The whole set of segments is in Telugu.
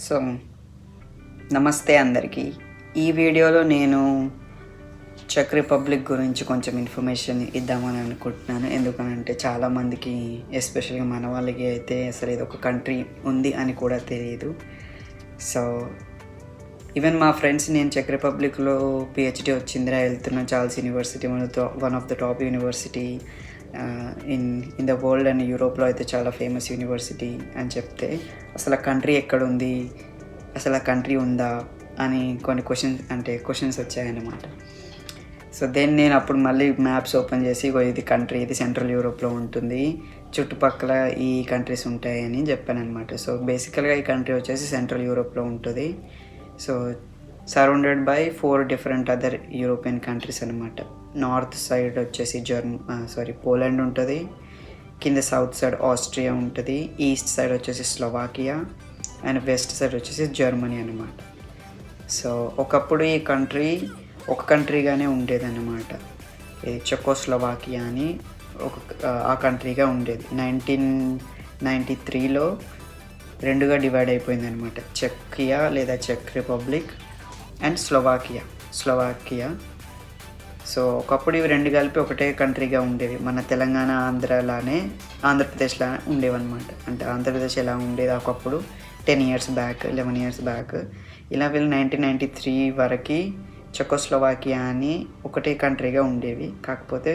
సో నమస్తే అందరికీ. ఈ వీడియోలో నేను చెక్ రిపబ్లిక్ గురించి కొంచెం ఇన్ఫర్మేషన్ ఇద్దామని అనుకుంటున్నాను. ఎందుకనంటే చాలామందికి, ఎస్పెషల్గా మన వాళ్ళకి అయితే అసలు ఇది ఒక కంట్రీ ఉంది అని కూడా తెలియదు. సో ఈవెన్ మా ఫ్రెండ్స్, నేను చెక్ రిపబ్లిక్లో పిహెచ్డి వచ్చిందిరా, వెళ్తున్నా Charles university, one of the top university in the world and యూరోప్లో అయితే చాలా ఫేమస్ యూనివర్సిటీ అని చెప్తే, అసలు ఆ కంట్రీ ఎక్కడుంది, అసలు ఆ కంట్రీ ఉందా అని కొన్ని క్వశ్చన్స్ వచ్చాయన్నమాట. సో దెన్ నేను అప్పుడు మళ్ళీ మ్యాప్స్ ఓపెన్ చేసి, ఇది కంట్రీ, ఇది సెంట్రల్ యూరోప్లో ఉంటుంది, చుట్టుపక్కల ఈ కంట్రీస్ ఉంటాయని చెప్పాను అనమాట. సో బేసికల్గా ఈ కంట్రీ వచ్చేసి సెంట్రల్ యూరోప్లో ఉంటుంది. So surrounded by 4 different other European countries అనమాట. నార్త్ సైడ్ వచ్చేసి పోలాండ్ ఉంటుంది, కింద సౌత్ సైడ్ ఆస్ట్రియా ఉంటుంది, ఈస్ట్ సైడ్ వచ్చేసి స్లోవాకియా అండ్ వెస్ట్ సైడ్ వచ్చేసి జర్మనీ అనమాట. సో ఒకప్పుడు ఈ కంట్రీ ఒక కంట్రీగానే ఉండేదన్నమాట. చెకోస్లోవాకియా అని ఆ కంట్రీగా ఉండేది. 1993లో రెండుగా డివైడ్ అయిపోయింది అనమాట. చెక్కియా లేదా చెక్ రిపబ్లిక్ అండ్ స్లోవాకియా. సో ఒకప్పుడు ఇవి రెండు కలిపి ఒకటే కంట్రీగా ఉండేవి. మన తెలంగాణ, ఆంధ్రప్రదేశ్లా ఉండేవన్నమాట. అంటే ఆంధ్రప్రదేశ్ ఎలా ఉండేది ఒకప్పుడు 10 years బ్యాక్, 11 years బ్యాక్, ఇలా వీళ్ళు 1993 వరకు చెకోస్లోవాకియా అని ఒకటే కంట్రీగా ఉండేవి. కాకపోతే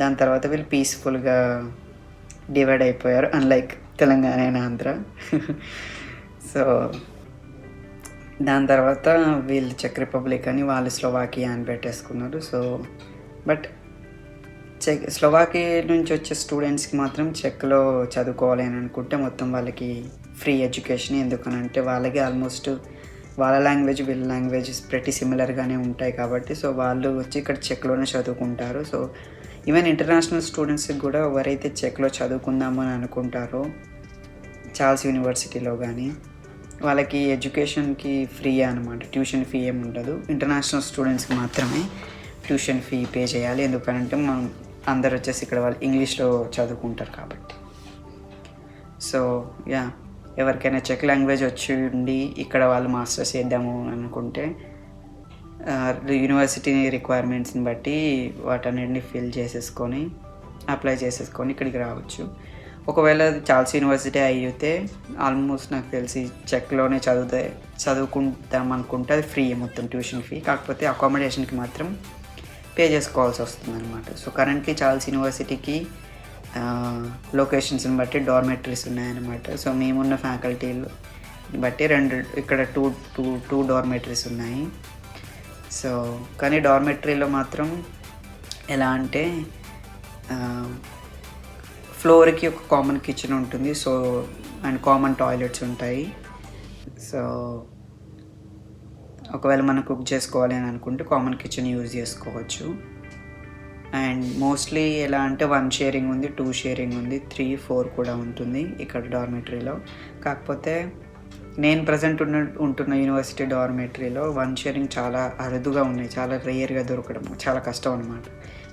దాని తర్వాత వీళ్ళు పీస్ఫుల్గా డివైడ్ అయిపోయారు, unlike Telangana and Andhra. So దాని తర్వాత వీళ్ళు చెక్ రిపబ్లిక్ అని, వాళ్ళు స్లోవాకియా అని పెట్టేసుకున్నారు. సో బట్ స్లోవాకియా నుంచి వచ్చే స్టూడెంట్స్కి మాత్రం చెక్లో చదువుకోవాలి అని అనుకుంటే మొత్తం వాళ్ళకి ఫ్రీ ఎడ్యుకేషన్. ఎందుకనంటే వాళ్ళకి ఆల్మోస్ట్ వాళ్ళ లాంగ్వేజ్ వీళ్ళ లాంగ్వేజ్ ప్రతి సిమిలర్గానే ఉంటాయి కాబట్టి, సో వాళ్ళు వచ్చి ఇక్కడ చెక్లోనే చదువుకుంటారు. సో ఈవెన్ ఇంటర్నేషనల్ స్టూడెంట్స్కి కూడా ఎవరైతే చెక్లో చదువుకుందామని అనుకుంటారో చార్ల్స్ యూనివర్సిటీలో కానీ, వాళ్ళకి ఎడ్యుకేషన్కి ఫ్రీ అనమాట. ట్యూషన్ ఫీ ఏమి ఉండదు. ఇంటర్నేషనల్ స్టూడెంట్స్కి మాత్రమే ట్యూషన్ ఫీ పే చేయాలి. ఎందుకంటే మనం అందరు వచ్చేసి ఇక్కడ వాళ్ళు ఇంగ్లీష్లో చదువుకుంటారు కాబట్టి. సో ఎవరికైనా చెక్ లాంగ్వేజ్ వచ్చి ఉండి ఇక్కడ వాళ్ళు మాస్టర్స్ చేద్దాము అనుకుంటే యూనివర్సిటీ రిక్వైర్మెంట్స్ని బట్టి వాటన్నిటిని ఫిల్ చేసేసుకొని అప్లై చేసేసుకొని ఇక్కడికి రావచ్చు. ఒకవేళ చార్ల్స్ యూనివర్సిటీ అయితే ఆల్మోస్ట్ నాకు తెలిసి చెక్లోనే చదువుకుంటాం అనుకుంటే అది ఫ్రీ మొత్తం ట్యూషన్ ఫీ. కాకపోతే అకామిడేషన్కి మాత్రం పే చేసుకోవాల్సి వస్తుంది అనమాట. సో కరెంట్లీ చార్ల్స్ యూనివర్సిటీకి లొకేషన్స్ని బట్టి డార్మెటరీస్ ఉన్నాయన్నమాట. సో మేమున్న ఫ్యాకల్టీలు బట్టి ఇక్కడ టూ డార్మెటరీస్ ఉన్నాయి. సో కానీ డార్మెటరీలో మాత్రం ఎలా అంటే ఫ్లోర్కి ఒక కామన్ కిచెన్ ఉంటుంది. సో అండ్ కామన్ టాయిలెట్స్ ఉంటాయి. సో ఒకవేళ మనం కుక్ చేసుకోవాలి అని అనుకుంటే కామన్ కిచెన్ యూజ్ చేసుకోవచ్చు. అండ్ మోస్ట్లీ ఎలా అంటే 1 షేరింగ్ ఉంది, 2 షేరింగ్ ఉంది, 3, 4 కూడా ఉంటుంది ఇక్కడ డార్మెటరీలో. కాకపోతే నేను ప్రజెంట్ ఉంటున్న యూనివర్సిటీ డార్మెటరీలో 1 షేరింగ్ చాలా అరుదుగా ఉన్నాయి, చాలా రేర్గా దొరకడం, చాలా కష్టం అనమాట.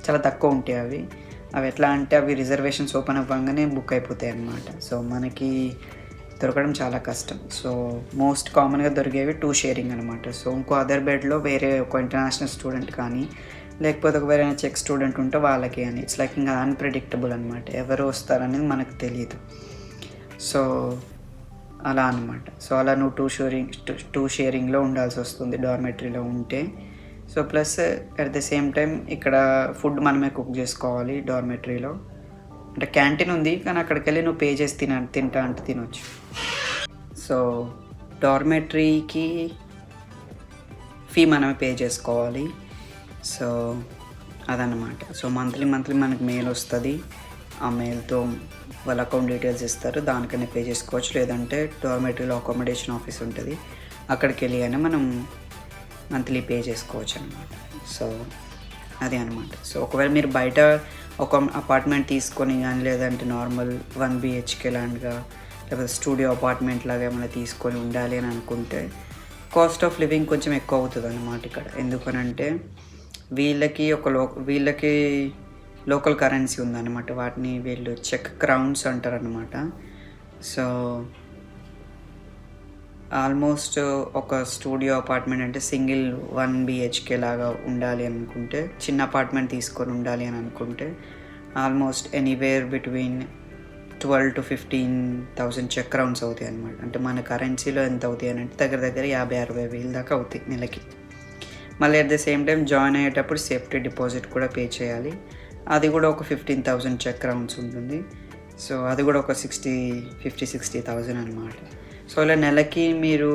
చాలా తక్కువ ఉంటాయి అవి ఎట్లా అంటే అవి రిజర్వేషన్స్ ఓపెన్ అవ్వగానే బుక్ అయిపోతాయి అన్నమాట. సో మనకి దొరకడం చాలా కష్టం. సో మోస్ట్ కామన్గా దొరికేవి 2 షేరింగ్ అనమాట. సో ఇంకో అదర్ బెడ్లో వేరే ఒక ఇంటర్నేషనల్ స్టూడెంట్ కానీ, లేకపోతే ఒక వేరే చెక్ స్టూడెంట్ ఉంటే వాళ్ళకి అని. ఇట్స్ లైక్ ఇంకా అన్ప్రెడిక్టబుల్ అనమాట, ఎవరు వస్తారనేది మనకు తెలియదు. సో అలా అనమాట. సో అలా నువ్వు 2 షేరింగ్లో ఉండాల్సి వస్తుంది డార్మెటరీలో ఉంటే. So plus at the same time ఇక్కడ ఫుడ్ మనమే కుక్ చేసుకోవాలి డార్మెటరీలో. అంటే క్యాంటీన్ ఉంది, కానీ అక్కడికి వెళ్ళి నువ్వు పే చేసి తింటా అంటే తినొచ్చు. సో డార్మెటరీకి ఫీ మనమే పే చేసుకోవాలి. సో అదన్నమాట. సో మంత్లీ మనకి మెయిల్ వస్తుంది. ఆ మెయిల్తో వాళ్ళ అకౌంట్ డీటెయిల్స్ ఇస్తారు, దానికనే పే చేసుకోవచ్చు. లేదంటే డార్మెటరీలో అకామిడేషన్ ఆఫీస్ ఉంటుంది, అక్కడికి వెళ్ళి అయినా మనం మంత్లీ పే చేసుకోవచ్చు అనమాట. సో అది అనమాట. సో ఒకవేళ మీరు బయట ఒక అపార్ట్మెంట్ తీసుకొని కానీ, లేదంటే నార్మల్ 1 BHK లాంటిగా, లేకపోతే స్టూడియో అపార్ట్మెంట్ లాగా ఏమైనా తీసుకొని ఉండాలి అని అనుకుంటే కాస్ట్ ఆఫ్ లివింగ్ కొంచెం ఎక్కువ అవుతుంది అన్నమాట ఇక్కడ. ఎందుకనంటే వీళ్ళకి లోకల్ కరెన్సీ ఉందన్నమాట. వాటిని వీళ్ళు చెక్ క్రౌన్స్ అంటారు అన్నమాట. సో ఆల్మోస్ట్ ఒక స్టూడియో అపార్ట్మెంట్ అంటే సింగిల్ 1 బిహెచ్కే లాగా ఉండాలి అనుకుంటే, చిన్న అపార్ట్మెంట్ తీసుకొని ఉండాలి అని అనుకుంటే ఆల్మోస్ట్ ఎనీవేర్ బిట్వీన్ 12,000 to 15,000 చెక్ రౌండ్స్ అవుతాయి అనమాట. అంటే మన కరెన్సీలో ఎంత అవుతాయి అని అంటే దగ్గర దగ్గర 50,000-60,000 వేలు దాకా అవుతాయి నెలకి. మళ్ళీ at the same time join అయ్యేటప్పుడు సేఫ్టీ డిపాజిట్ కూడా పే చేయాలి. అది కూడా ఒక 15,000 చెక్ రౌండ్స్ ఉంటుంది. సో అది కూడా ఒక 50-60,000 అనమాట. సో ఇలా నెలకి మీరు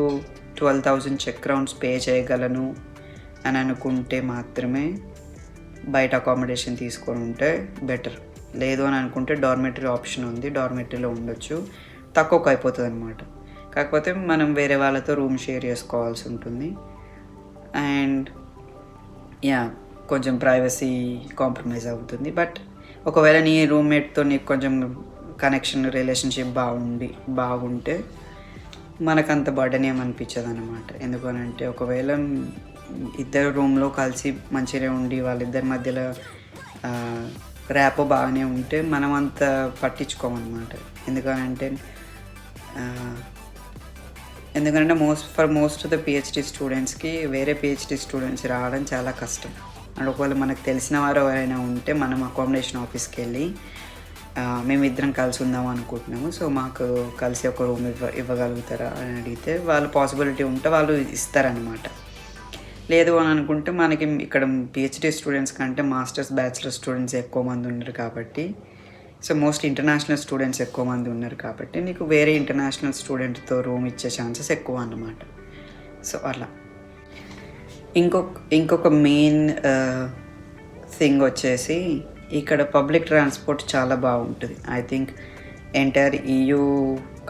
12,000 చెక్ రౌండ్స్ పే చేయగలను అని అనుకుంటే మాత్రమే బయట అకామిడేషన్ తీసుకొని ఉంటే బెటర్. లేదు అని అనుకుంటే డార్మెటరీ ఆప్షన్ ఉంది, డార్మెటరీలో ఉండొచ్చు, తక్కువకు అయిపోతుంది అనమాట. కాకపోతే మనం వేరే వాళ్ళతో రూమ్ షేర్ చేసుకోవాల్సి ఉంటుంది. అండ్ కొంచెం ప్రైవసీ కాంప్రమైజ్ అవుతుంది. బట్ ఒకవేళ నీ రూమ్మేట్తో నీకు కొంచెం కనెక్షన్ రిలేషన్షిప్ బాగుంటే మనకంత బర్డెన్ ఏమనిపించదు అనమాట. ఎందుకనంటే ఒకవేళ ఇద్దరు రూమ్లో కలిసి మంచిగా ఉండి వాళ్ళిద్దరి మధ్యలో ర్యాపో బాగానే ఉంటే మనం అంత పట్టించుకోమన్నమాట. ఎందుకంటే మోస్ట్ ఆఫ్ ద పిహెచ్డి స్టూడెంట్స్కి వేరే పిహెచ్డి స్టూడెంట్స్ రావడం చాలా కష్టం. అండ్ ఒకవేళ మనకు తెలిసిన వారు ఎవరైనా ఉంటే మనం అకామిడేషన్ ఆఫీస్కి వెళ్ళి మేమిద్దరం కలిసి ఉందాం అనుకుంటున్నాము, సో మాకు కలిసి ఒక రూమ్ ఇవ్వగలుగుతారా అని అడిగితే వాళ్ళు పాసిబిలిటీ ఉంటే వాళ్ళు ఇస్తారనమాట. లేదు అని అనుకుంటే మనకి ఇక్కడ పిహెచ్డి స్టూడెంట్స్ కంటే మాస్టర్స్ బ్యాచిలర్ స్టూడెంట్స్ ఎక్కువ మంది ఉన్నారు కాబట్టి, సో మోస్ట్ ఇంటర్నేషనల్ స్టూడెంట్స్ ఎక్కువ మంది ఉన్నారు కాబట్టి నీకు వేరే ఇంటర్నేషనల్ స్టూడెంట్తో రూమ్ ఇచ్చే ఛాన్సెస్ ఎక్కువ అన్నమాట. సో అలా ఇంకొక మెయిన్ థింగ్ వచ్చేసి ఇక్కడ పబ్లిక్ ట్రాన్స్పోర్ట్ చాలా బాగుంటుంది. ఐ థింక్ ఎంటైర్ EU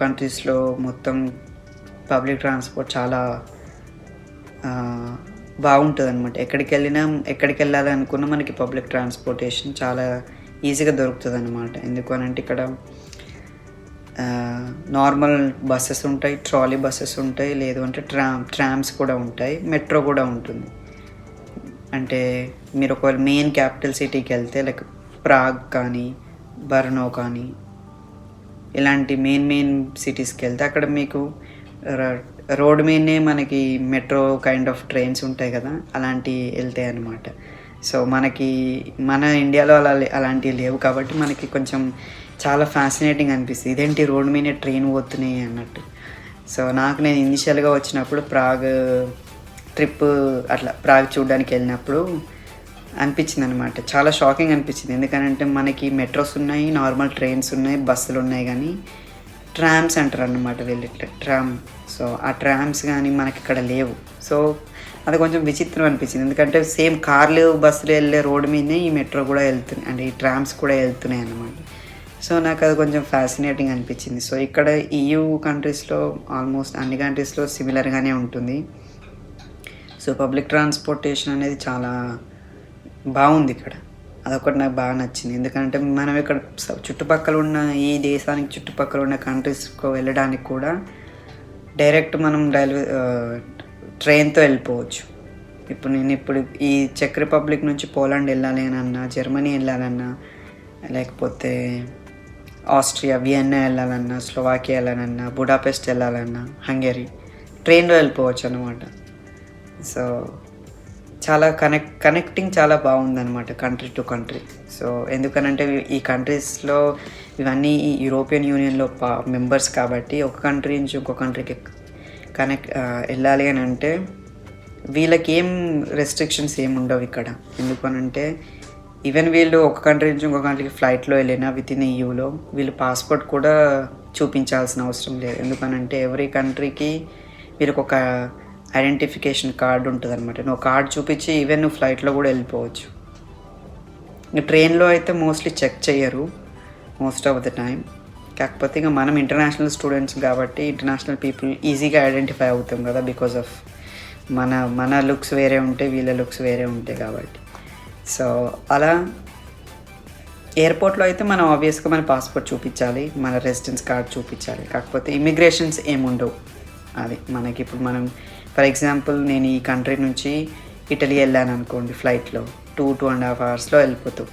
కంట్రీస్లో మొత్తం పబ్లిక్ ట్రాన్స్పోర్ట్ చాలా బాగుంటుంది అనమాట. ఎక్కడికి వెళ్ళాలి అనుకున్నా మనకి పబ్లిక్ ట్రాన్స్పోర్టేషన్ చాలా ఈజీగా దొరుకుతుంది అనమాట. ఎందుకనంటే ఇక్కడ నార్మల్ బస్సెస్ ఉంటాయి, ట్రాలీ బస్సెస్ ఉంటాయి, లేదు అంటే ట్రామ్స్ కూడా ఉంటాయి, మెట్రో కూడా ఉంటుంది. అంటే మీరు ఒకవేళ మెయిన్ క్యాపిటల్ సిటీకి వెళ్తే లైక్ ప్రాగ్ కానీ బర్నో కానీ ఇలాంటి మెయిన్ సిటీస్కి వెళ్తే అక్కడ మీకు రోడ్ మీదనే మనకి మెట్రో కైండ్ ఆఫ్ ట్రైన్స్ ఉంటాయి కదా, అలాంటివి వెళ్తాయి అన్నమాట. సో మన ఇండియాలో అలాంటివి లేవు కాబట్టి మనకి కొంచెం చాలా ఫ్యాసినేటింగ్ అనిపిస్తుంది. ఇదేంటి రోడ్ మీదనే ట్రైన్ పోతున్నాయి అన్నట్టు. సో నేను ఇనిషియల్గా వచ్చినప్పుడు ప్రాగ్ ట్రిప్ అట్లా ప్రాగ్ చూడడానికి వెళ్ళినప్పుడు అనిపించింది అనమాట, చాలా షాకింగ్ అనిపించింది. ఎందుకంటే మనకి మెట్రోస్ ఉన్నాయి, నార్మల్ ట్రైన్స్ ఉన్నాయి, బస్సులు ఉన్నాయి, కానీ ట్రామ్స్ అంటారు అన్నమాట వీళ్ళు, ట్రామ్. సో ఆ ట్రామ్స్ కానీ మనకి ఇక్కడ లేవు. సో అది కొంచెం విచిత్రం అనిపించింది. ఎందుకంటే సేమ్ కార్లు బస్సులు వెళ్ళే రోడ్డు మీదనే ఈ మెట్రో కూడా వెళ్తున్నాయి, అంటే ఈ ట్రామ్స్ కూడా వెళ్తున్నాయి అన్నమాట. సో నాకు అది కొంచెం ఫ్యాసినేటింగ్ అనిపించింది. సో ఇక్కడ EU కంట్రీస్లో ఆల్మోస్ట్ అన్ని కంట్రీస్లో సిమిలర్గానే ఉంటుంది. సో పబ్లిక్ ట్రాన్స్పోర్టేషన్ అనేది చాలా బాగుంది ఇక్కడ. అదొకటి నాకు బాగా నచ్చింది. ఎందుకంటే మనం ఇక్కడ చుట్టుపక్కల ఉన్న ఈ దేశానికి చుట్టుపక్కల ఉన్న కంట్రీస్కి వెళ్ళడానికి కూడా డైరెక్ట్ మనం ట్రైన్తో వెళ్ళిపోవచ్చు. ఇప్పుడు ఈ చెక్ రిపబ్లిక్ నుంచి పోలాండ్ వెళ్ళాలి అని అన్నా, జర్మనీ వెళ్ళాలన్నా, లేకపోతే ఆస్ట్రియా వియన్నా వెళ్ళాలన్నా, స్లోవాకియా వెళ్ళాలన్నా, బుడాపెస్ట్ వెళ్ళాలన్నా, హంగరీ ట్రైన్లో వెళ్ళిపోవచ్చు అన్నమాట. సో చాలా కనెక్టింగ్ చాలా బాగుందన్నమాట కంట్రీ టు కంట్రీ. సో ఎందుకనంటే ఈ కంట్రీస్లో ఇవన్నీ యూరోపియన్ యూనియన్లో మెంబర్స్ కాబట్టి ఒక కంట్రీ నుంచి ఇంకో కంట్రీకి వెళ్ళాలి అని అంటే వీళ్ళకి ఏం రెస్ట్రిక్షన్స్ ఏమి ఉండవు ఇక్కడ. ఎందుకనంటే ఈవెన్ వీళ్ళు ఒక కంట్రీ నుంచి ఇంకో కంట్రీకి ఫ్లైట్లో వెళ్ళినా విత్ ఇన్ EUలో వీళ్ళు పాస్పోర్ట్ కూడా చూపించాల్సిన అవసరం లేదు. ఎందుకనంటే ఎవ్రీ కంట్రీకి వీళ్ళకి ఒక ఐడెంటిఫికేషన్ కార్డు ఉంటుంది అనమాట. నువ్వు కార్డు చూపించి ఈవెన్ నువ్వు ఫ్లైట్లో కూడా వెళ్ళిపోవచ్చు. ట్రైన్లో అయితే మోస్ట్లీ చెక్ చేయరు మోస్ట్ ఆఫ్ ద టైం. కాకపోతే ఇంకా మనం ఇంటర్నేషనల్ స్టూడెంట్స్ కాబట్టి ఇంటర్నేషనల్ పీపుల్ ఈజీగా ఐడెంటిఫై అవుతాం కదా, బికాజ్ ఆఫ్ మన లుక్స్ వేరే ఉంటాయి, వీళ్ళ లుక్స్ వేరే ఉంటాయి కాబట్టి. సో అలా ఎయిర్పోర్ట్లో అయితే మనం ఆబ్వియస్గా మన పాస్పోర్ట్ చూపించాలి, మన రెసిడెన్స్ కార్డ్ చూపించాలి. కాకపోతే ఇమిగ్రేషన్స్ ఏముండవు. అది మనకి ఇప్పుడు మనం ఫర్ ఎగ్జాంపుల్ నేను ఈ కంట్రీ నుంచి ఇటలీ వెళ్ళాను అనుకోండి, ఫ్లైట్లో 2.5 అవర్స్లో వెళ్ళిపోతాం.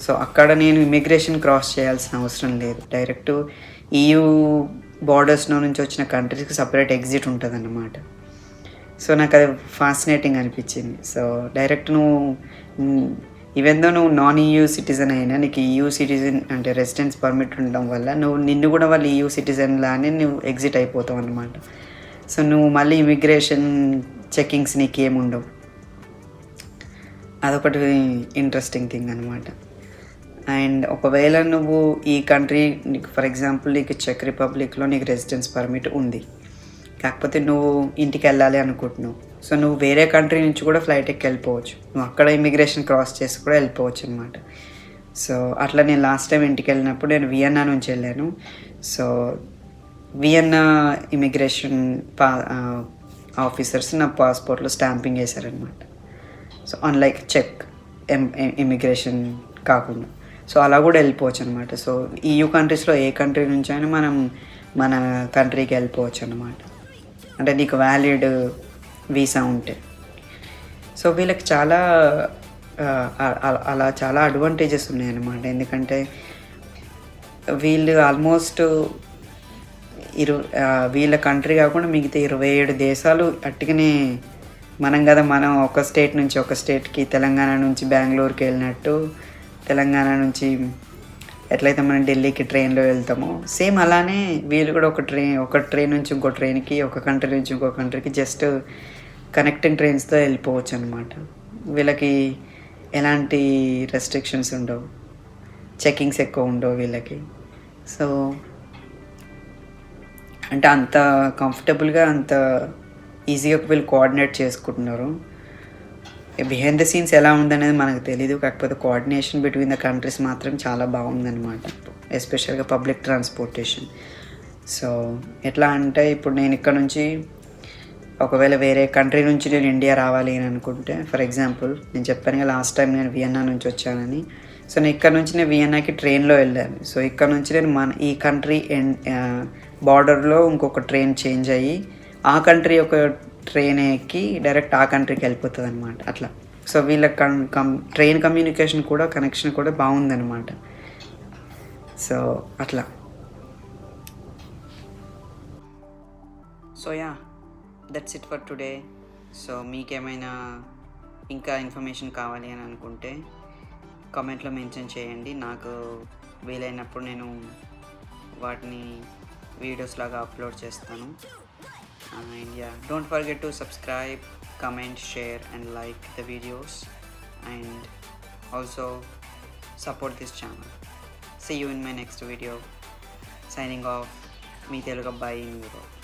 సో అక్కడ నేను ఇమిగ్రేషన్ క్రాస్ చేయాల్సిన అవసరం లేదు. డైరెక్ట్ EU బార్డర్స్లో నుంచి వచ్చిన కంట్రీస్కి సపరేట్ ఎగ్జిట్ ఉంటుంది అన్నమాట. సో నాకు అది ఫాసినేటింగ్ అనిపించింది. సో డైరెక్ట్ నువ్వు ఈవెన్ దో నువ్వు నాన్ EU సిటిజన్ అయినా నీకు EU సిటిజన్ అంటే రెసిడెన్స్ పర్మిట్ ఉండడం వల్ల నిన్ను కూడా వాళ్ళు EU సిటిజన్ లానే నువ్వు ఎగ్జిట్ అయిపోతావు అన్నమాట. సో నువ్వు మళ్ళీ ఇమిగ్రేషన్ చెకింగ్స్ నీకేముండవు. అదొకటి ఇంట్రెస్టింగ్ థింగ్ అనమాట. అండ్ ఒకవేళ నువ్వు ఈ కంట్రీ నీకు ఫర్ ఎగ్జాంపుల్ నీకు చెక్ రిపబ్లిక్లో నీకు రెసిడెన్స్ పర్మిట్ ఉంది, కాకపోతే నువ్వు ఇంటికి వెళ్ళాలి అనుకుంటున్నావు. సో నువ్వు వేరే కంట్రీ నుంచి కూడా ఫ్లైట్ ఎక్కి వెళ్ళిపోవచ్చు, నువ్వు అక్కడ ఇమిగ్రేషన్ క్రాస్ చేసి కూడా వెళ్ళిపోవచ్చు అనమాట. సో అట్లా నేను లాస్ట్ టైం ఇంటికి వెళ్ళినప్పుడు నేను వియన్నా నుంచి వెళ్ళాను. సో వియన్నా ఇమిగ్రేషన్ ఆఫీసర్స్ నా పాస్పోర్ట్లో స్టాంపింగ్ వేశారనమాట. సో అన్లైక్ చెక్ ఇమిగ్రేషన్ కాకుండా, సో అలా కూడా వెళ్ళిపోవచ్చు అనమాట. సో EU కంట్రీస్లో ఏ కంట్రీ నుంచి అయినా మనం మన కంట్రీకి వెళ్ళిపోవచ్చు అనమాట, అంటే నీకు వ్యాలిడ్ వీసా ఉంటే. సో వీళ్ళకి చాలా అలా చాలా అడ్వాంటేజెస్ ఉన్నాయన్నమాట. ఎందుకంటే వీళ్ళు ఆల్మోస్ట్ వీళ్ళ కంట్రీ కాకుండా మిగతా 27 దేశాలు అట్టుగానే మనం ఒక స్టేట్ నుంచి ఒక స్టేట్కి, తెలంగాణ నుంచి బెంగళూరుకి వెళ్ళినట్టు, తెలంగాణ నుంచి ఎట్లయితే మనం ఢిల్లీకి ట్రైన్లో వెళ్తామో సేమ్ అలానే వీళ్ళు కూడా ఒక ట్రైన్ నుంచి ఇంకో ట్రైన్కి, ఒక కంట్రీ నుంచి ఇంకో కంట్రీకి జస్ట్ కనెక్టింగ్ ట్రైన్స్తో వెళ్ళిపోవచ్చు అనమాట. వీళ్ళకి ఎలాంటి రెస్ట్రిక్షన్స్ ఉండవు, చెకింగ్స్ ఎక్కువ ఉండవు వీళ్ళకి. సో అంటే అంత కంఫర్టబుల్గా అంత ఈజీగా వీళ్ళు కోఆర్డినేట్ చేసుకుంటున్నారు. బిహైండ్ ద సీన్స్ ఎలా ఉందనేది మనకు తెలీదు, కాకపోతే కోఆర్డినేషన్ బిట్వీన్ ద కంట్రీస్ మాత్రం చాలా బాగుందన్నమాట, ఎస్పెషల్గా పబ్లిక్ ట్రాన్స్పోర్టేషన్. సో ఎట్లా అంటే ఇప్పుడు నేను ఇక్కడ నుంచి ఒకవేళ వేరే కంట్రీ నుంచి నేను ఇండియా రావాలి అని అనుకుంటే, ఫర్ ఎగ్జాంపుల్ నేను చెప్పాను కదా లాస్ట్ టైం నేను వియన్నా నుంచి వచ్చానని. సో నేను ఇక్కడ నుంచి నేను వియన్నాకి ట్రైన్లో వెళ్ళాను. సో ఇక్కడ నుంచి నేను ఈ కంట్రీ బార్డర్లో ఇంకొక ట్రైన్ చేంజ్ అయ్యి ఆ కంట్రీ ఒక ట్రైన్ ఎక్కి డైరెక్ట్ ఆ కంట్రీకి వెళ్ళిపోతుంది అనమాట అట్లా. సో వీళ్ళ ట్రైన్ కమ్యూనికేషన్ కూడా కనెక్షన్ కూడా బాగుందన్నమాట. సో అట్లా. So yeah, that's it for today. So మీకేమైనా ఇంకా ఇన్ఫర్మేషన్ కావాలి అని అనుకుంటే కామెంట్లో మెన్షన్ చేయండి. నాకు వీలైనప్పుడు నేను వాటిని వీడియోస్ లాగా అప్లోడ్ చేస్తాను. And yeah, don't forget to subscribe, comment, share and like the videos, and also support this channel. See you in my next video. Signing off, me Telugu Abbai in Europe.